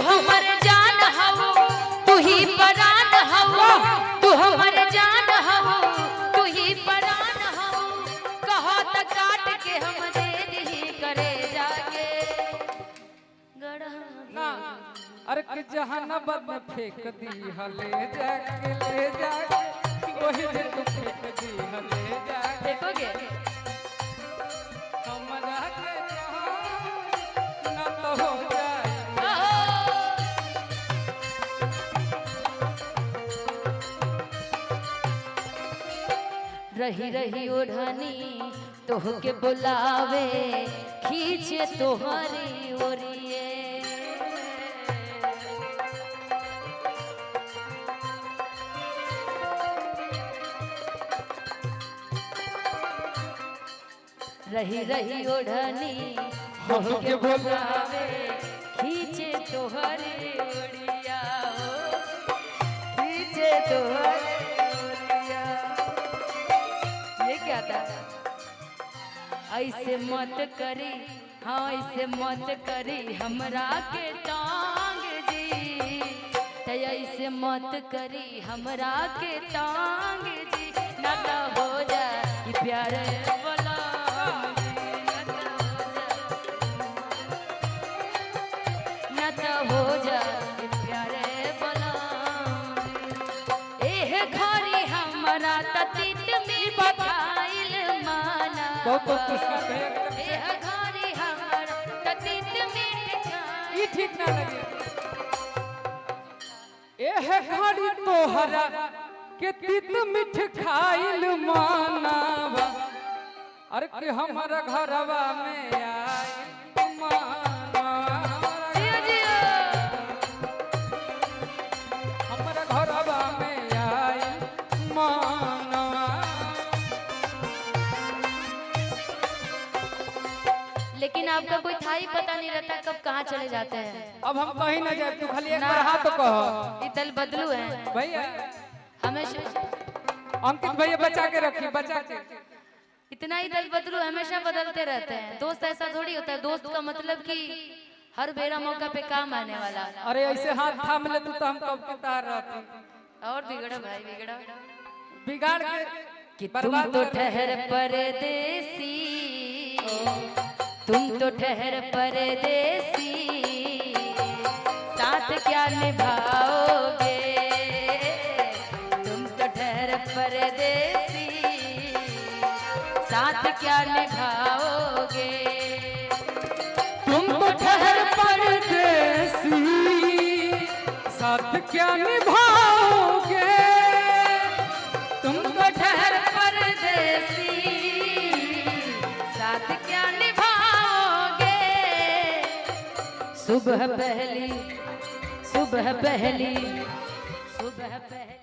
हमर जान हो तू ही परान हो तू हमर जान हो तू ही परान हो कहो त काट के हम दे दी करे जाके ना अरे कि जहानाबाद में फेंक दी हले जाके ले जाके वही जे तू फेंक दी हले जाके देखोगे हमरा के जहां न तो हो जाए रही रही ओढ़नी तोह के बुलावे खींचे तोहरी ओरिए रही रही ओढ़नी तोह के बुलावे खींचे तोहरी ओरिया खींचे तोहरी ओरिया। ये क्या था? ऐसे मत करी हाँ ऐसे मत करी हमरा के टांग जी ऐसे मत करी हमरा के टांग जी न तो हो जाए प्यारे बोला न तो हो जाए प्यारे बोला एह घरी हमरा ततीत में बधाइल माना बहुत पुरस्कार भैया एह घरी हमरा ततीत में ई ठीक ना लगे एह घड़ी तोहरा के तित मिठ खाइल मानावा अरे कि हमारा घरवा में आई मानावा हमारा घरवा में आई मानावा। लेकिन आपका कोई था ही पता नहीं रहता कब कहाँ चले जाते हैं। अब हम कहीं ना जाए तू खाली एक बार हाथ तो कहो ये दल बदलू है भैया हमेशा अंकित भैया बचा के रखिए बचा के इतना ही दल बदलू हमेशा बदलते रहते हैं। दोस्त ऐसा थोड़ी होता है दोस्त का मतलब कि हर बेरा मौका पे काम आने वाला। अरे ऐसे हाथ थाम ले तू तो हम कब के तार रहती और बिगड़ो भाई बिगड़ो बिगाड़ के कि तुम तो ठहर परदेसी तुम तो ठहर परदेसी साथ क्या निभाओगे तुम तो ठहर परदेसी साथ क्या निभाओगे तुम तो ठहर परदेसी साथ क्या निभाओगे तुम तो ठहर परदेसी साथ क्या निभाओगे सुबह पहली सुबह पहली सुबह पहली